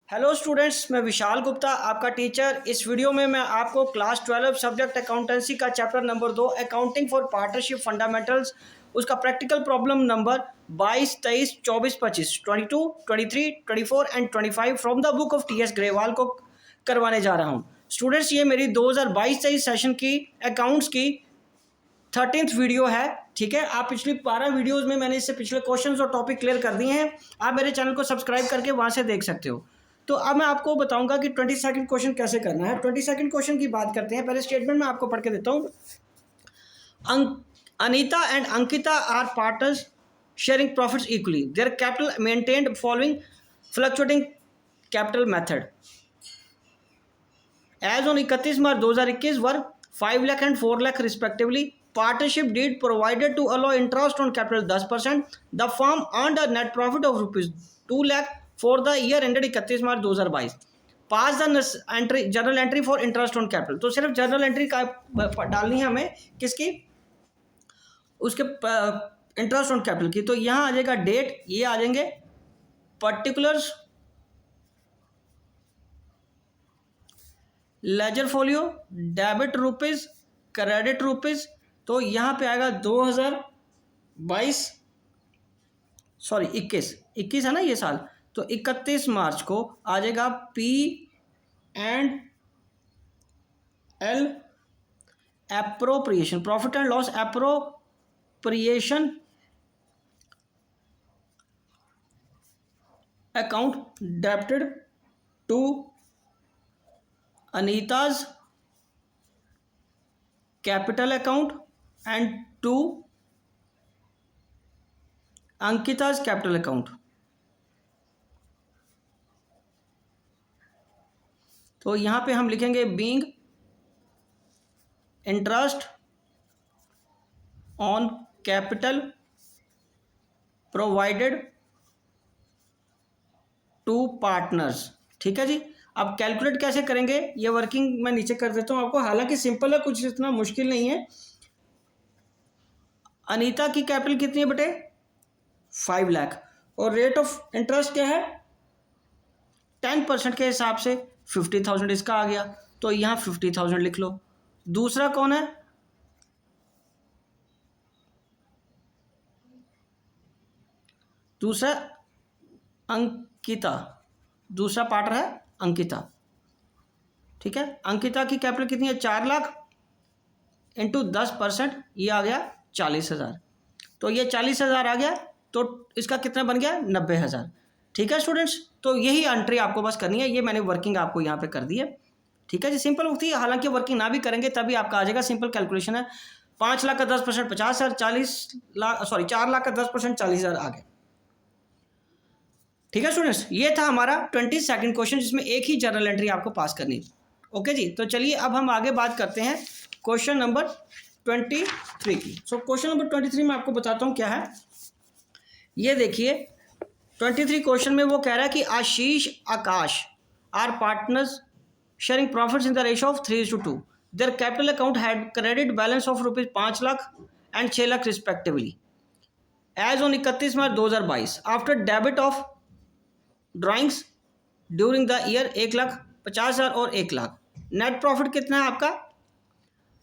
Hello students, मैं विशाल गुप्ता आपका teacher. इस वीडियो में मैं आपको क्लास 12 सब्जेक्ट अकाउंटेंसी का chapter number 2 accounting for partnership fundamentals उसका practical problem number 22, 23, 24, 25, 22, 23, 24 and 25 from the book of TS. Grewal को करवाने जा रहा हूँ। स्टूडेंट्स, ये मेरी 2022-23 सेशन की अकाउंट्स की 13th वीडियो है। ठीक है, आप पिछली 12 वीडियोज़ में मैंने इससे पिछले क्वेश्चन और टॉपिक क्लियर कर दिए हैं। आप मेरे चैनल को सब्सक्राइब करके वहाँ से देख सकते हो। तो अब मैं आपको बताऊंगा कि 22nd क्वेश्चन कैसे करना है। 22nd क्वेश्चन की बात करते हैं। पहले स्टेटमेंट मैं आपको पढ़ के देता हूँ। Anita and Ankita are partners sharing profits equally. Their capital maintained following fluctuating capital method. As on 31 March 2021 were 5 lakh and 4 lakh respectively. Partnership deed provided to allow interest on capital 10%. The firm earned a net profit of rupees 2 lakh for the year ended 31 March 2022. Pass the entry journal entry for interest on capital. तो सिर्फ journal entry का डालनी है हमें, किसकी, उसके interest on capital की. तो यहाँ आ जाएगा डेट, ये आ जाएंगे particulars, laser folio, debit rupees, credit rupees. तो यहाँ पे आएगा 2022, सॉरी 21 है ना ये साल. तो 31 मार्च को आ जाएगा P&L appropriation, profit and loss appropriation account debited to Anita's capital account and to Ankita's capital account. तो यहां पे हम लिखेंगे being interest on capital provided to partners. ठीक है जी. अब कैलकुलेट कैसे करेंगे, ये वर्किंग मैं नीचे कर देता हूं आपको. हालांकि सिंपल है, कुछ इतना मुश्किल नहीं है. अनीता की कैपिटल कितनी है बेटे, 5 लाख, और रेट ऑफ इंटरेस्ट क्या है, 10% के हिसाब से 50,000 इसका आ गया. तो यहाँ 50,000 लिख लो. दूसरा कौन है, दूसरा अंकिता, दूसरा पार्टनर है अंकिता. ठीक है, अंकिता की कैपिटल कितनी है, 4 लाख इंटू 10%, ये आ गया 40,000. तो ये 40,000 आ गया, तो इसका कितना बन गया, 90,000. ठीक है स्टूडेंट्स, तो यही एंट्री आपको बस करनी है. ये मैंने वर्किंग आपको यहाँ पे कर दी है. ठीक है जी, सिंपल होती है. हालांकि वर्किंग ना भी करेंगे तभी आपका आ जाएगा. सिंपल कैलकुलेशन है. 5 लाख का 10% 50,000, 4 लाख का 10% 40,000 आ गए. ठीक है स्टूडेंट्स, ये था हमारा 22nd क्वेश्चन, जिसमें एक ही जर्नल एंट्री आपको पास करनी. ओके जी, तो चलिए अब हम आगे बात करते हैं क्वेश्चन नंबर 23 की. सो क्वेश्चन नंबर 23 में आपको बताता हूँ क्या है. ये देखिए 23 क्वेश्चन में वो कह रहा है कि Ashish Akash are partners sharing profits in the ratio of 3:2. Their capital account had credit balance of rupees 5 lakh and 6 lakh respectively as on 31 March 2022. After debit of drawings during the year 1,50,000 और 1 लाख. नेट प्रॉफिट कितना है आपका,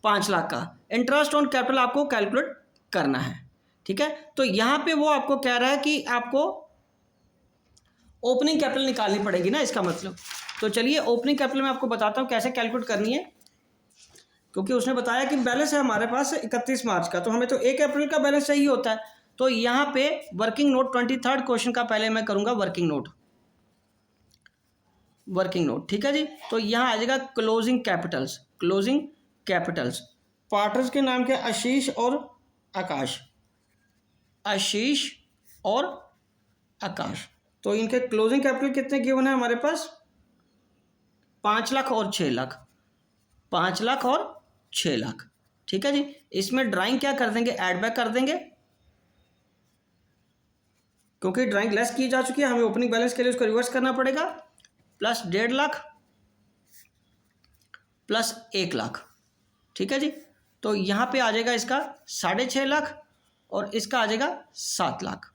5 लाख का. इंटरेस्ट ऑन कैपिटल आपको calculate करना है. ठीक है, तो यहां पे वो आपको कह रहा है कि आपको ओपनिंग कैपिटल निकालनी पड़ेगी ना, इसका मतलब. तो चलिए ओपनिंग कैपिटल में आपको बताता हूं कैसे कैलकुलेट करनी है. क्योंकि उसने बताया कि बैलेंस है हमारे पास 31 मार्च का, तो हमें तो 1 अप्रैल का बैलेंस चाहिए होता है. तो यहां पे वर्किंग नोट 23rd क्वेश्चन का पहले मैं करूंगा वर्किंग नोट. ठीक है जी. तो यहां आ जाएगा क्लोजिंग कैपिटल्स. पार्टनर्स के नाम क्या, आशीष और आकाश. तो इनके क्लोजिंग कैपिटल कितने गिवन है हमारे पास, 5 लाख और 6 लाख. 5 लाख और 6 लाख. ठीक है जी. इसमें ड्राइंग क्या कर देंगे, ऐड बैक कर देंगे, क्योंकि ड्राइंग लेस की जा चुकी है. हमें ओपनिंग बैलेंस के लिए उसको रिवर्स करना पड़ेगा. Plus 1.5 lakh plus 1 lakh. ठीक है जी. तो यहाँ पे आ जाएगा इसका 6.5 लाख और इसका आ जाएगा 7 लाख.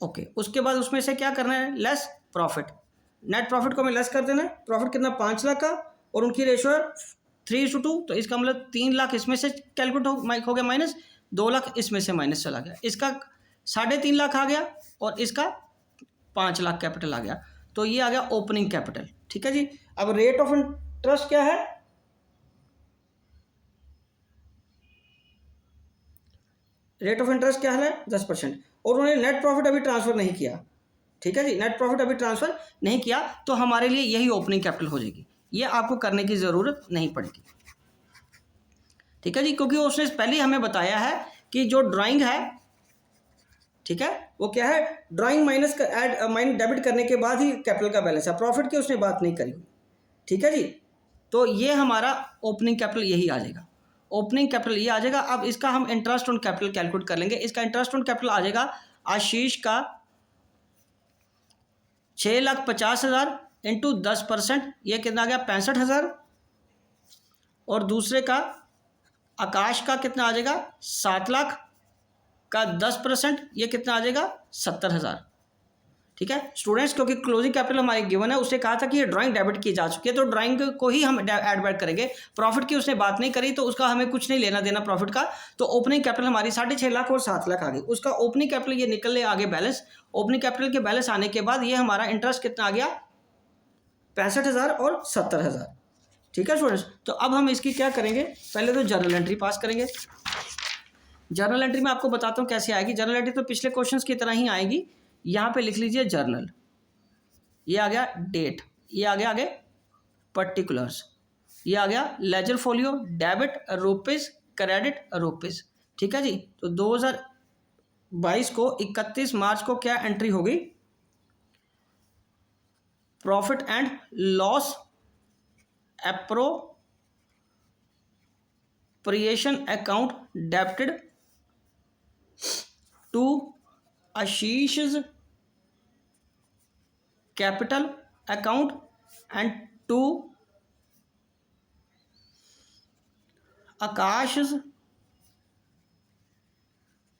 ओके, उसके बाद उसमें से क्या करना है, लेस प्रॉफिट. नेट प्रॉफिट को हमें लेस कर देना है। प्रॉफिट कितना 5 लाख का और उनकी रेशो है 3:2, तो इसका मतलब 3 लाख इसमें से कैलकुलेट हो गया माइनस, 2 लाख इसमें से माइनस चला गया, इसका 3.5 लाख आ गया और इसका 5 लाख कैपिटल आ गया, तो ये आ गया ओपनिंग कैपिटल। ठीक है जी। अब रेट ऑफ इंटरेस्ट क्या है, रेट ऑफ इंटरेस्ट क्या है 10%, और उन्होंने नेट प्रॉफिट अभी ट्रांसफर नहीं किया। ठीक है जी, नेट प्रॉफिट अभी ट्रांसफर नहीं किया, तो हमारे लिए यही ओपनिंग कैपिटल हो जाएगी, ये आपको करने की ज़रूरत नहीं पड़ेगी। ठीक है जी, क्योंकि उसने पहले हमें बताया है कि जो ड्राइंग है, ठीक है, वो क्या है, ड्राइंग माइनस डेबिट करने के बाद ही कैपिटल का बैलेंस है, प्रॉफिट की उसने बात नहीं करी। ठीक है जी, तो ये हमारा ओपनिंग कैपिटल यही आ जाएगा, ओपनिंग कैपिटल ये आ जाएगा। अब इसका हम इंटरेस्ट ऑन कैपिटल कैलकुलेट कर लेंगे। इसका इंटरेस्ट ऑन कैपिटल आ जाएगा आशीष का 6,50,000 इंटू 10%, ये कितना आ गया 65,000, और दूसरे का आकाश का कितना आ जाएगा 7 लाख का 10%, ये कितना आ जाएगा 70,000। ठीक है स्टूडेंट्स, क्योंकि क्लोजिंग कैपिटल हमारी गिवन है, उससे कहा था कि ये ड्राइंग डेबिट की जा चुकी है, तो ड्राइंग को ही हम ऐड बैक करेंगे, प्रॉफिट की उसने बात नहीं करी, तो उसका हमें कुछ नहीं लेना देना प्रॉफिट का। तो ओपनिंग कैपिटल हमारी 6.5 लाख और 7 लाख आ गई, उसका ओपनिंग कैपिटल ये निकल ले आगे बैलेंस। ओपनिंग कैपिटल के बैलेंस आने के बाद ये हमारा इंटरेस्ट कितना आ गया 65,000 और 70,000। ठीक है स्टूडेंट्स, तो अब हम इसकी क्या करेंगे, पहले तो जर्नल एंट्री पास करेंगे। जर्नल एंट्री में आपको बताता हूँ कैसे आएगी। जर्नल एंट्री तो पिछले क्वेश्चंस की तरह ही आएगी। यहाँ पे लिख लीजिए जर्नल, ये आ गया डेट, ये आ गया आगे पर्टिकुलर्स, ये आ गया laser folio, debit rupees, credit rupees. ठीक है जी, तो 2022 को 31 मार्च को क्या एंट्री होगी, profit and loss appropriation account debited to Ashish capital account and to Akash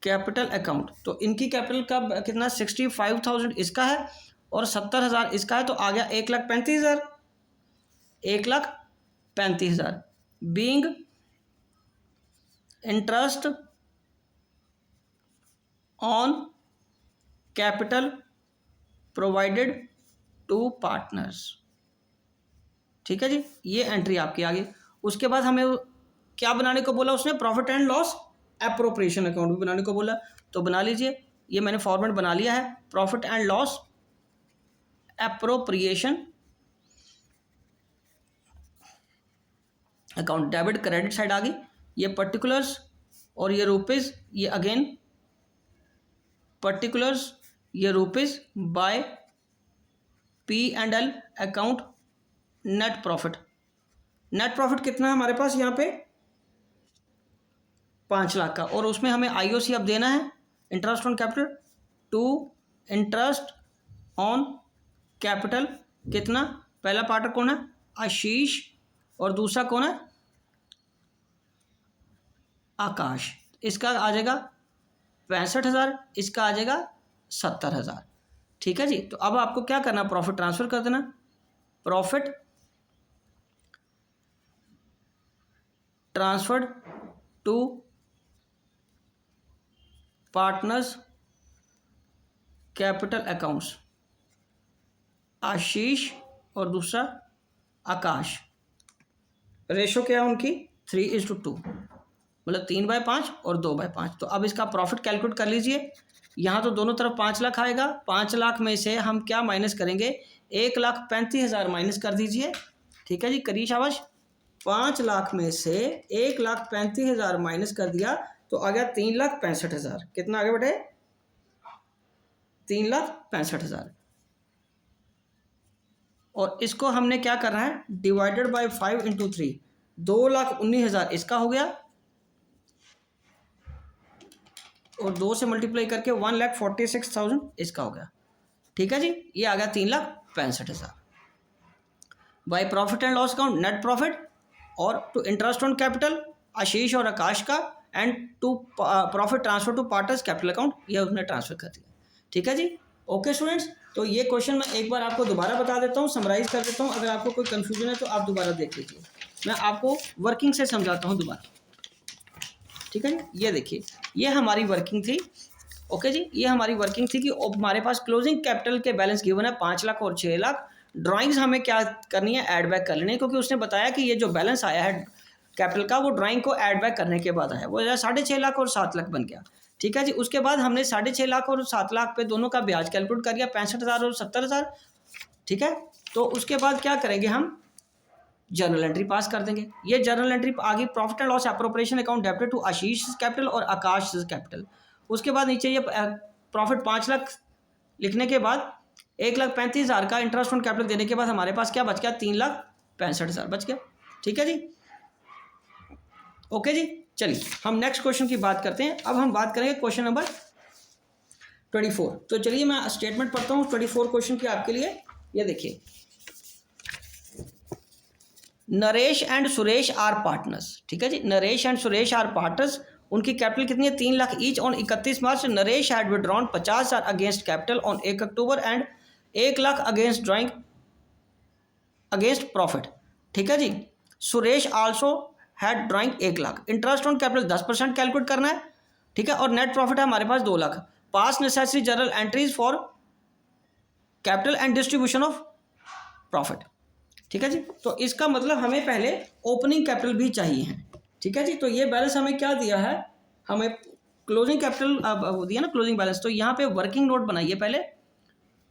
capital account. तो इनकी कैपिटल का कितना 65,000 इसका है और 70,000 इसका है, तो आ गया 1,35,000, 1,35,000 being interest on capital provided to partners. ठीक है जी, ये एंट्री आपकी आ गई। उसके बाद हमें क्या बनाने को बोला उसने, profit and loss appropriation account भी बनाने को बोला, तो बना लीजिए, ये मैंने फॉर्मेट बना लिया है, profit and loss appropriation account, debit credit side आ गई, ये पर्टिकुलर्स और ये रुपीज़, ये अगेन पर्टिकुलर्स, ये rupees by P&L account net profit. Net profit कितना है हमारे पास यहाँ पे 5 लाख का, और उसमें हमें IOC अब देना है, interest on capital to interest on capital, कितना, पहला पार्टनर कौन है आशीष और दूसरा कौन है आकाश, इसका आ जाएगा 65,000, इसका आ जाएगा 70,000। ठीक है जी, तो अब आपको क्या करना, प्रॉफिट ट्रांसफर कर देना, profit transferred to partners capital accounts, Ashish और दूसरा आकाश, रेशो क्या है उनकी 3:2, मतलब 3/5 और 2/5। तो अब इसका प्रॉफिट कैलकुलेट कर लीजिए। यहाँ तो दोनों तरफ 5 लाख आएगा, 5 लाख में से हम क्या माइनस करेंगे, 1,35,000 माइनस कर दीजिए। ठीक है जी, करिए शाबाश, 5 लाख में से 1,35,000 माइनस कर दिया तो आ गया 3,65,000। कितना आगे बढ़े 3,65,000, और इसको हमने क्या करना है, डिवाइडेड बाय 5 × 3, 2,19,000 इसका हो गया, और 2 से मल्टीप्लाई करके 1,46,000 इसका हो गया। ठीक है जी, ये आ गया 3,65,000 by profit and loss account net profit, और to interest on capital Ashish और आकाश का, and to profit transfer to partners capital account, ये उसने ट्रांसफर कर दिया। ठीक है जी, ओके स्टूडेंट्स, तो ये क्वेश्चन मैं एक बार आपको दोबारा बता देता हूँ, समराइज़ कर देता हूँ। अगर आपको कोई कन्फ्यूजन है तो आप दोबारा देख लीजिए, मैं आपको वर्किंग से समझाता हूँ दोबारा, ठीक है जी। ये देखिए, ये हमारी वर्किंग थी, ओके जी। ये हमारी वर्किंग थी कि हमारे पास क्लोजिंग कैपिटल के बैलेंस गिवन है 5 लाख और 6 लाख। ड्राइंग्स हमें क्या करनी है, ऐड बैक कर लेनी है, क्योंकि उसने बताया कि ये जो बैलेंस आया है कैपिटल का वो ड्राइंग को ऐड बैक करने के बाद आया, वो 6.5 लाख और 7 लाख बन गया, ठीक है जी। उसके बाद हमने 6.5 लाख और 7 लाख पे दोनों का ब्याज कैलकुलेट कर लिया, 65,000 और 70,000, ठीक है। तो उसके बाद क्या करेंगे, हम जर्नल एंट्री पास कर देंगे। ये जर्नल एंट्री आ गई, profit and loss appropriation account debited to Ashish capital और आकाश कैपिटल। उसके बाद नीचे ये प्रॉफिट 5 लाख लिखने के बाद 1,35,000 का इंटरेस्ट ऑन कैपिटल देने के बाद हमारे पास क्या बच गया, 3,65,000 बच गया, ठीक है जी, ओके जी। चलिए हम नेक्स्ट क्वेश्चन की बात करते हैं। अब हम बात करेंगे क्वेश्चन नंबर 24। तो चलिए मैं स्टेटमेंट पढ़ता हूँ 24 क्वेश्चन की आपके लिए। ये देखिए, Naresh and Suresh are partners, ठीक है जी। Naresh and Suresh are partners, उनकी कैपिटल कितनी है, 3 lakh each. On 31 March Naresh had withdrawn 50,000 against capital on 1 October and 1 lakh against drawing against profit, ठीक है जी। Suresh also had drawing 1 lakh. Interest on capital 10% calculate करना है, ठीक है। और नेट प्रॉफिट है हमारे पास 2 लाख। पास necessary journal entries for capital and distribution of profit, ठीक है जी। तो इसका मतलब हमें पहले ओपनिंग कैपिटल भी चाहिए है, ठीक है जी। तो ये बैलेंस हमें क्या दिया है, हमें क्लोजिंग कैपिटल दिया ना, क्लोजिंग बैलेंस। तो यहाँ पे वर्किंग नोट बनाइए पहले,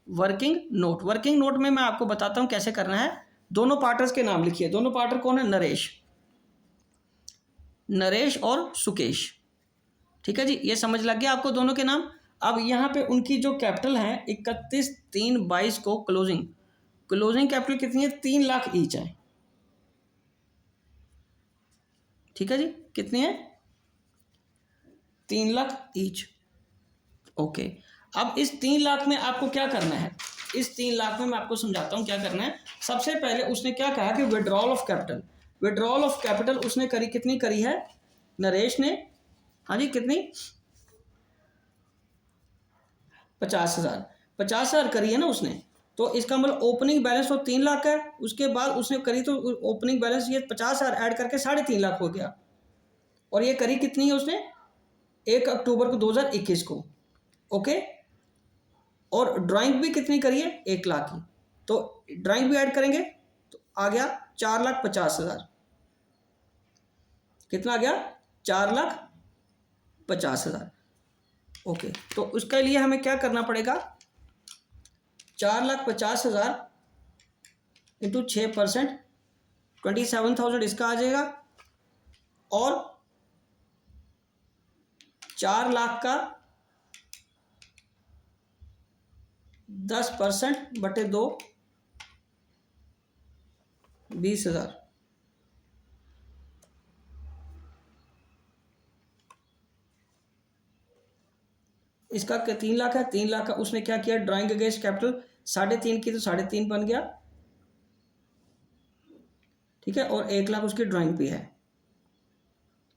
वर्किंग नोट। वर्किंग नोट में मैं आपको बताता हूँ कैसे करना है। दोनों पार्टनर्स के नाम लिखिए। दोनों पार्टनर कौन है, नरेश और सुकेश, ठीक है जी। ये समझ लग गया आपको दोनों के नाम। अब यहाँ पे उनकी जो कैपिटल है 31/3/22 को क्लोजिंग कैपिटल कितनी है, 3 लाख ईच है, ठीक है जी। कितनी है, 3 लाख ईच, ओके। अब इस 3 लाख में आपको क्या करना है, इस 3 लाख में मैं आपको समझाता हूँ क्या करना है। सबसे पहले उसने क्या कहा कि withdrawal of capital. Withdrawal of capital उसने करी, कितनी करी है नरेश ने, हाँ जी, कितनी, 50,000 करी है ना उसने। तो इसका मतलब ओपनिंग बैलेंस तो 3 लाख है, उसके बाद उसने करी तो ओपनिंग बैलेंस ये 50,000 ऐड करके 3.5 लाख हो गया। और ये करी कितनी है उसने, 1 अक्टूबर को 2021 को, ओके। और ड्राइंग भी कितनी करी है, 1 लाख की। तो ड्राइंग भी ऐड करेंगे तो आ गया 4,50,000। कितना आ गया, 4,50,000, ओके। तो उसके लिए हमें क्या करना पड़ेगा, 4,50,000 इंटू 6%, 27,000 इसका आ जाएगा। और 4 लाख का 10% बटे 2, 20,000। इसका 3 लाख है, 3 लाख का उसने क्या किया, ड्राइंग अगेंस्ट कैपिटल 3.5 की, तो 3.5 बन गया, ठीक है। और 1 लाख उसकी ड्राइंग पे है,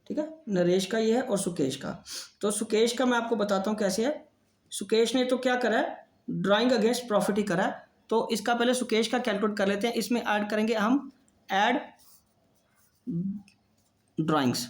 ठीक है। नरेश का ये है और सुकेश का। तो सुकेश का मैं आपको बताता हूँ कैसे है। सुकेश ने तो क्या करा है, ड्राइंग अगेंस्ट प्रॉफिट ही करा है। तो इसका पहले सुकेश का कैलकुलेट कर लेते हैं। इसमें ऐड करेंगे हम, ऐड ड्राइंग्स,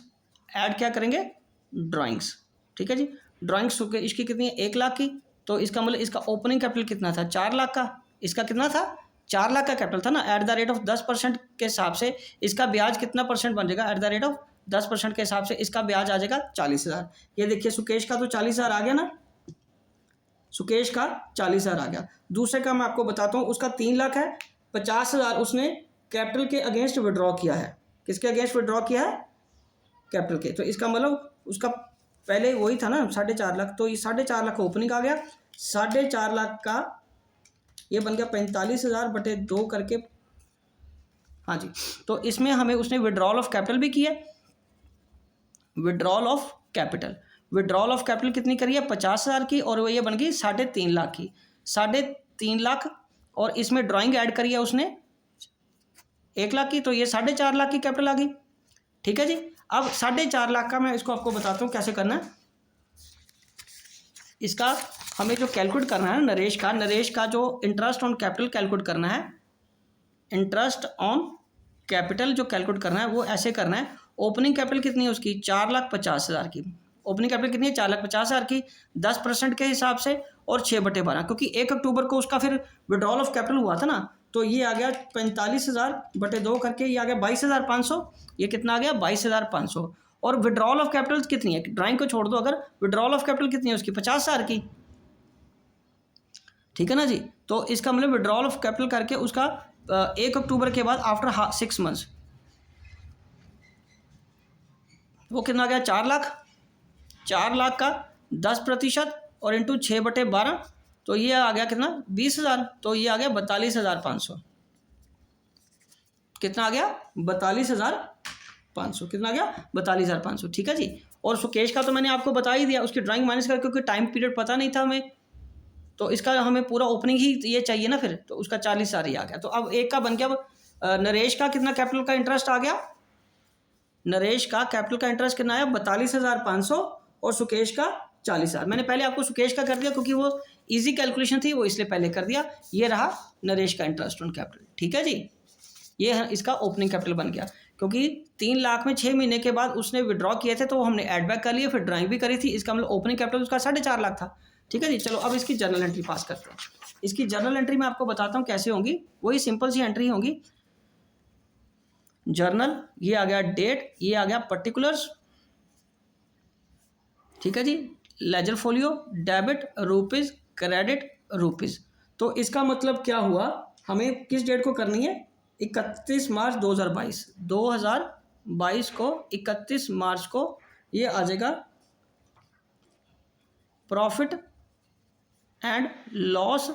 ऐड क्या करेंगे, ड्राइंग्स, ठीक है जी। ड्राइंग्स सुकेश की कितनी है, 1 लाख की। तो इसका मतलब इसका ओपनिंग कैपिटल कितना था, 4 लाख का। इसका कितना था, 4 लाख का कैपिटल था ना। एट द रेट ऑफ 10% के हिसाब से इसका ब्याज कितना परसेंट बन जाएगा, एट द रेट ऑफ 10% के हिसाब से इसका ब्याज आ जाएगा 40,000। ये देखिए सुकेश का तो 40,000 आ गया ना, सुकेश का 40,000 आ गया। दूसरे का मैं आपको बताता हूँ, उसका 3 लाख है, 50,000 उसने कैपिटल के अगेंस्ट विड्रॉ किया है। किसके अगेंस्ट विड्रॉ किया है, कैपिटल के। तो इसका मतलब उसका पहले वही था ना 4.5 लाख, तो ये 4.5 लाख ओपनिंग आ गया। 4.5 लाख का ये बन गया 45,000 बटे 2 करके, हाँ जी। तो इसमें हमें उसने विड्रॉल ऑफ कैपिटल भी किया, withdrawal of capital. Withdrawal of capital कितनी करी है, 50,000 की, और वो ये बन गई 3.5 लाख की। 3.5 लाख और इसमें ड्राइंग ऐड करी है उसने 1 लाख की, तो ये 4.5 लाख की कैपिटल आ गई, ठीक है जी। अब 4.5 लाख का मैं इसको आपको बताता हूँ कैसे करना है। इसका हमें जो कैलकुलेट करना है नरेश का जो इंटरेस्ट ऑन कैपिटल कैलकुलेट करना है, इंटरेस्ट ऑन कैपिटल जो कैलकुलेट करना है वो ऐसे करना है। ओपनिंग कैपिटल कितनी है उसकी 4,50,000 की। ओपनिंग कैपिटल कितनी है 4,50,000 की, 10% के हिसाब से और 6/12, क्योंकि 1 अक्टूबर को उसका फिर विड्रॉल ऑफ कैपिटल हुआ था ना, तो ये आ गया 45,000/2 करके, ये आ गया 22,500। ये कितना आ गया 22,500। और विड्रॉल ऑफ कैपिटल कितनी है, ड्राइंग को छोड़ दो, अगर विड्रॉल ऑफ कैपिटल कितनी है उसकी 50,000 की, ठीक है ना जी। तो इसका मतलब विड्रॉल ऑफ कैपिटल करके उसका 1 अक्टूबर के बाद आफ्टर 6 मंथ्स वो कितना आ गया 4 लाख। 4 लाख का 10% और इंटू 6/12, तो ये आ गया कितना 20,000, तो ये आ गया 42,500। कितना आ गया 42,500, कितना आ गया 42,500, ठीक है जी। और सुकेश का तो मैंने आपको बता ही दिया, उसकी ड्राइंग माइनस कर, क्योंकि टाइम पीरियड पता नहीं था हमें, तो इसका हमें पूरा ओपनिंग ही ये चाहिए ना फिर, तो उसका 40,000 ही आ गया। तो अब एक का बन गया नरेश का कितना कैपिटल का इंटरेस्ट आ गया, नरेश का कैपिटल का इंटरेस्ट कितना आया 42,500 और सुकेश का 40,000। मैंने पहले आपको सुकेश का कर दिया क्योंकि वो इजी कैलकुलेशन थी, वो इसलिए पहले कर दिया। ये रहा नरेश का इंटरेस्ट ऑन कैपिटल, ठीक है जी। ये है इसका ओपनिंग कैपिटल बन गया, क्योंकि 3 लाख में 6 महीने के बाद उसने विड्रॉ किए थे, तो वो हमने एड बैक कर लिया, फिर ड्राइंग भी करी थी, इसका मतलब ओपनिंग कैपिटल उसका 4.5 लाख था, ठीक है जी। चलो अब इसकी जर्नल एंट्री पास करते हैं। इसकी जर्नल एंट्री मैं आपको बताता हूँ कैसे होंगी, वही सिंपल सी एंट्री होंगी। जर्नल, ये आ गया डेट, ये आ गया पर्टिकुलर्स, ठीक है जी। Ledger folio, debit rupees, credit rupees. तो इसका मतलब क्या हुआ, हमें किस डेट को करनी है 31 मार्च 2022, 2022 को 31 मार्च को ये आ जाएगा profit and loss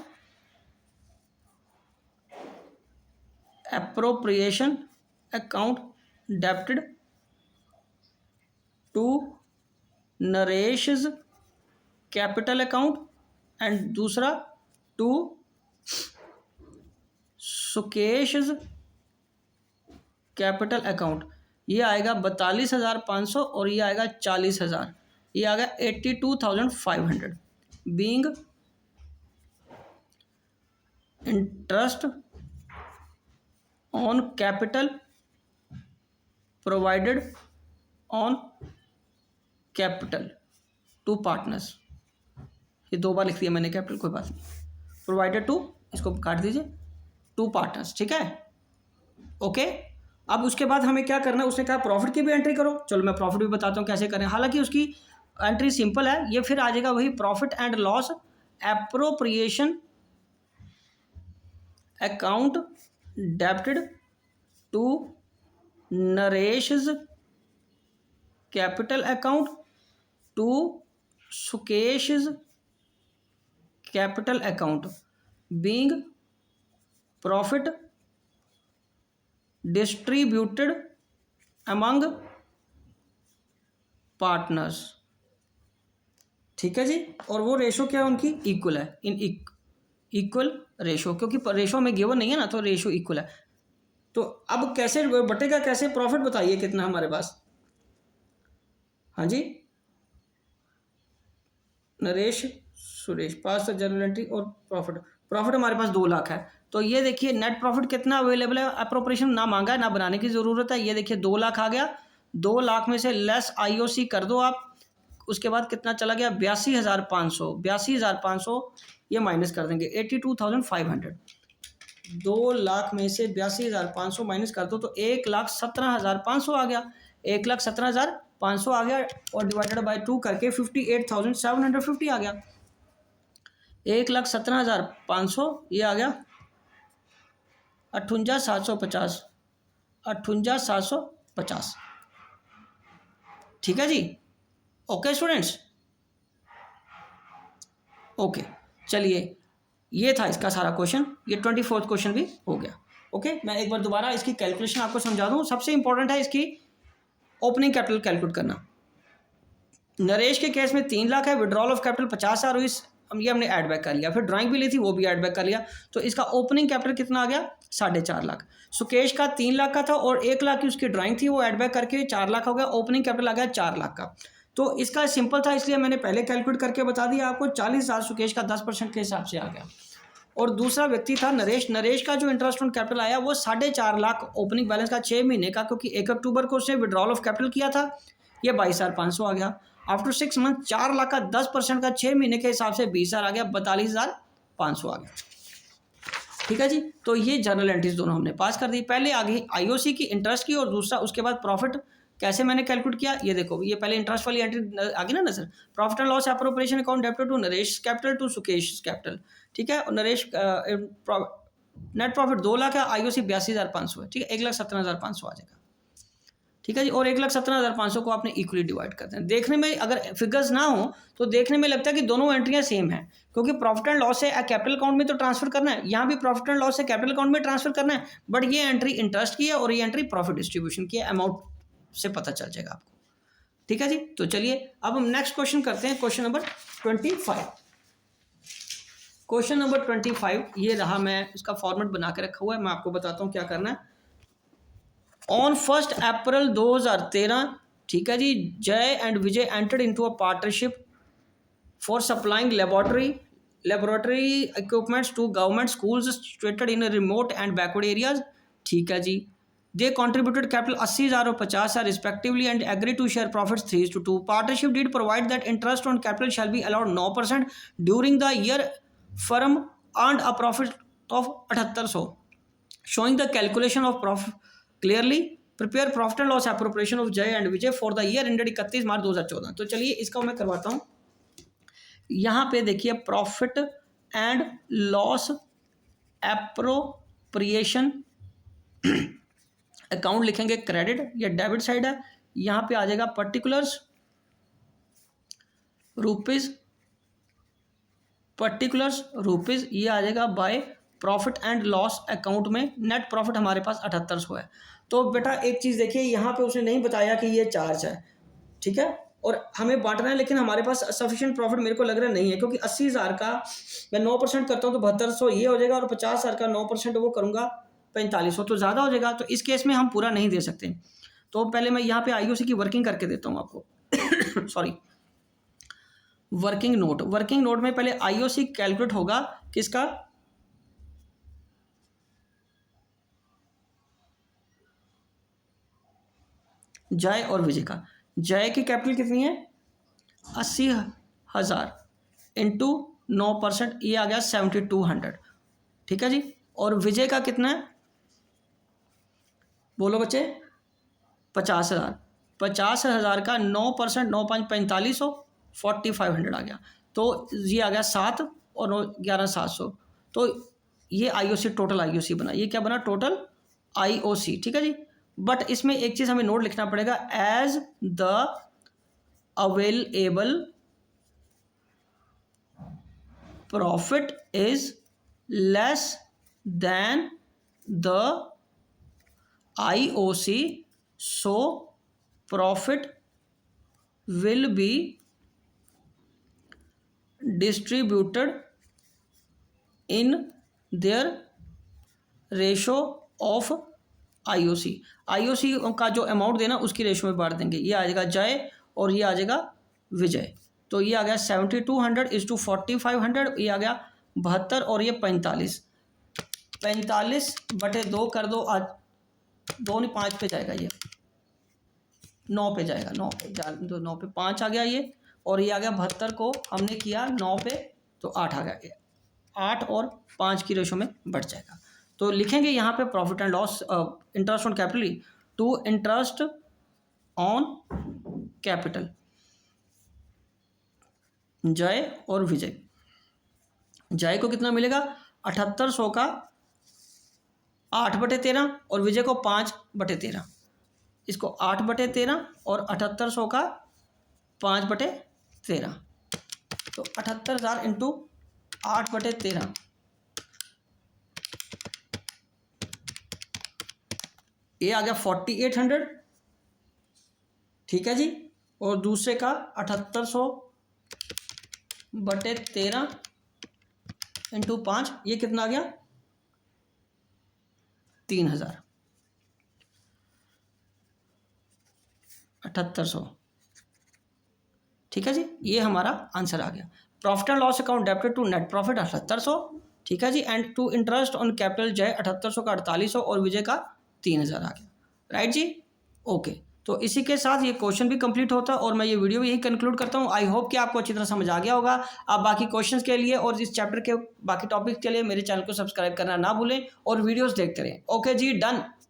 appropriation account debited to Naresh's capital account and दूसरा टू सुकेश's कैपिटल अकाउंट। ये आएगा 42,500 और ये आएगा 40,000, ये आ गया 82,500 being interest on capital provided on capital to partners. ये 2 बार लिख दिया मैंने कैपिटल, कोई बात नहीं, प्रोवाइडेड टू, इसको काट दीजिए, टू पार्टनर्स, ठीक है ओके। अब उसके बाद हमें क्या करना है, उसने कहा प्रॉफिट की भी एंट्री करो, चलो मैं प्रॉफिट भी बताता हूँ कैसे करें। हालांकि उसकी एंट्री सिंपल है, ये फिर आ जाएगा वही profit and loss appropriation account debited to Naresh's capital account to Sukesh's capital account being profit distributed among partners, ठीक है जी। और वो रेशो क्या है उनकी, इक्वल है, इन इक्वल रेशो, क्योंकि रेशो में गिवन नहीं है ना, तो रेशो इक्वल है। तो अब कैसे बटेगा, कैसे प्रॉफिट बताइए कितना हमारे पास, हाँ जी नरेश सुरेश पास जर्नल एंट्री और प्रॉफिट हमारे पास 2 लाख है। तो ये देखिए नेट प्रॉफिट कितना अवेलेबल है, अप्रोप्रिएशन ना मांगा है ना बनाने की ज़रूरत है। ये देखिए 2 लाख आ गया, 2 लाख में से लेस IOC कर दो आप, उसके बाद कितना चला गया 82,500, 82,500 ये माइनस कर देंगे 82,500। 2 लाख में से 82,500 माइनस कर दो तो 1,17,500 आ गया, 1,17,500 आ गया, और डिवाइडेड बाय 2 करके 58,750 आ गया। 1,17,500 ये आ गया 58,750, 58,750, ठीक है जी। ओके स्टूडेंट्स, ओके चलिए ये था इसका सारा क्वेश्चन, ये 24th क्वेश्चन भी हो गया। ओके मैं एक बार दोबारा इसकी कैलकुलेशन आपको समझा दूं। सबसे इंपॉर्टेंट है इसकी ओपनिंग कैपिटल कैलकुलेट करना। नरेश के केस में 3 लाख है, विड्रॉल ऑफ कैपिटल 50,000 हुई, ये हमने ऐड बैक कर लिया, फिर ड्राइंग भी ली थी वो भी ऐड बैक कर लिया, तो इसका ओपनिंग कैपिटल कितना आ गया 4.5 लाख। सुकेश का 3 लाख का था और 1 लाख की उसकी ड्राइंग थी, वो ऐड बैक करके 4 लाख हो गया, ओपनिंग कैपिटल आ गया 4 लाख का। तो इसका सिंपल था, इसलिए मैंने पहले कैलकुलेट करके बता दिया आपको। 40,000 सुकेश का 10% के हिसाब से आ गया। और दूसरा व्यक्ति था नरेश। नरेश का जो इंटरेस्ट ऑन कैपिटल आया वो 4.5 लाख ओपनिंग बैलेंस का 6 महीने का, क्योंकि 1 अक्टूबर को उसने विड्रॉल ऑफ कैपिटल किया था, ये 22,500 आ गया। आफ्टर 6 मंथ 4 लाख का 10% का 6 महीने के हिसाब से 20,000 आ गया, 42,500 आ गया। ठीक है जी। तो ये जर्नल एंट्रीज दोनों हमने पास कर दी। पहले आगे आईओसी की इंटरेस्ट की, और दूसरा उसके बाद प्रॉफिट कैसे मैंने कैलकुलेट किया, ये देखो। ये पहले इंटरेस्ट वाली एंट्री आगे ना नजर, profit and loss appropriation account debited to Naresh capital to Sukesh capital. ठीक है। और नरेश नेट प्रॉफिट 2 लाख है, आईओसी 82,500 है। ठीक है, 1,17,500 आ जाएगा। ठीक है जी। और 1,17,500 को आपने इक्वली डिवाइड करते हैं। देखने में अगर फिगर्स ना हो तो देखने में लगता है कि दोनों एंट्रियां सेम है, क्योंकि प्रॉफिट एंड लॉस है कैपिटल अकाउंट में तो ट्रांसफर करना है, यहाँ भी प्रॉफिट एंड लॉस है कैपिटल अकाउंट में ट्रांसफर करना है, बट ये एंट्री इंटरेस्ट की है और ये एंट्री प्रॉफिट डिस्ट्रीब्यूशन की है। अमाउंट से पता चल जाएगा आपको। ठीक है जी। तो चलिए अब हम नेक्स्ट क्वेश्चन करते हैं, क्वेश्चन नंबर 25। क्वेश्चन नंबर 25 ये रहा, मैं इसका फॉर्मेट बना के रखा हुआ है, मैं आपको बताता हूँ क्या करना है। ऑन 1 अप्रैल 2013, ठीक है जी, Jay and Vijay entered into a partnership for supplying laboratory equipments to government schools situated in remote and backward areas. ठीक है जी। दे कॉन्ट्रीब्यूटेड कैपिटल 80,000 और 50,000 respectively and agree to share profits 3:2। Partnership deed provide that interest on capital shall be allowed 9% during the year. Firm earned a profit of 7800। Showing the calculation of profit clearly, prepare profit and loss appropriation of जय and Vijay for the year ended 31 मार्च 2014। तो चलिए इसका मैं करवाता हूँ। यहाँ पे देखिए profit and loss appropriation account लिखेंगे, क्रेडिट या डेबिट साइड है। यहाँ पे आ जाएगा पर्टिकुलर्स रुपीज, ये आ जाएगा bye profit and loss account में। नेट प्रॉफिट हमारे पास 7800 है। तो बेटा एक चीज़ देखिए, यहाँ पे उसने नहीं बताया कि ये चार्ज है, ठीक है, और हमें बांटना है, लेकिन हमारे पास सफिशिएंट प्रॉफिट मेरे को लग रहा नहीं है, क्योंकि 80,000 का मैं 9% करता हूँ तो 7200 ये हो जाएगा, और 50,000 का 9% वो करूँगा 4500, तो ज़्यादा हो जाएगा। तो इस केस में हम पूरा नहीं दे सकते। तो पहले मैं यहाँ पे आईओसी की वर्किंग करके देता हूँ आपको सॉरी, वर्किंग नोट में पहले आईओसी कैलकुलेट होगा किसका, जय और विजय का। जय की कैपिटल कितनी है 80,000 इंटू 9%, ये आ गया 7200। ठीक है जी। और विजय का कितना है, बोलो बच्चे, 50,000। 50,000 का 9%, 9 5 4500, 4500 आ गया। तो ये आ गया 7 और 11,700। तो ये आईओसी, टोटल आईओसी बना। ये क्या बना, टोटल आईओसी। ठीक है जी। बट इसमें एक चीज़ हमें नोट लिखना पड़ेगा, as the available profit is less than the IOC, so profit will be distributed in their ratio of IOC। IOC का जो अमाउंट देना उसकी रेशो में बांट देंगे। ये आ जाएगा जय और ये आ जाएगा विजय। तो ये आ गया 7200 इज टू 4500, ये आ गया 72 और ये 45/2 कर दो, आज 2 नहीं 5 पे जाएगा, ये 9 पे जाएगा, 9 पे 5 आ गया ये, और ये आ गया 72 को हमने किया 9 पे तो 8 आ गया, 8 और 5 की रेशो में बढ़ जाएगा। तो लिखेंगे यहाँ पे profit and loss interest on capital to interest on capital Jay और विजय। जय को कितना मिलेगा 7800 का 8/13 और विजय को 5/13। इसको 8/13 और 7800 का 5/13, तो 78,000 इंटू 8/13, ये आ गया 4800। ठीक है जी। और दूसरे का 7800/13 इंटू 5, ये कितना आ गया 3,000। 7800 ठीक है जी, ये हमारा आंसर आ गया। Profit and loss account debited to net profit 7800, ठीक है जी, and to interest on capital Jai 7800 का 4800 और विजय का 3000 आ गया, राइट जी। ओके, तो इसी के साथ ये क्वेश्चन भी कंप्लीट होता है और मैं ये वीडियो भी यही कंक्लूड करता हूँ। आई होप कि आपको अच्छी तरह समझ आ गया होगा। आप बाकी क्वेश्चंस के लिए और इस चैप्टर के बाकी टॉपिक के लिए मेरे चैनल को सब्सक्राइब करना ना भूलें और वीडियोस देखते रहें। ओके जी, डन।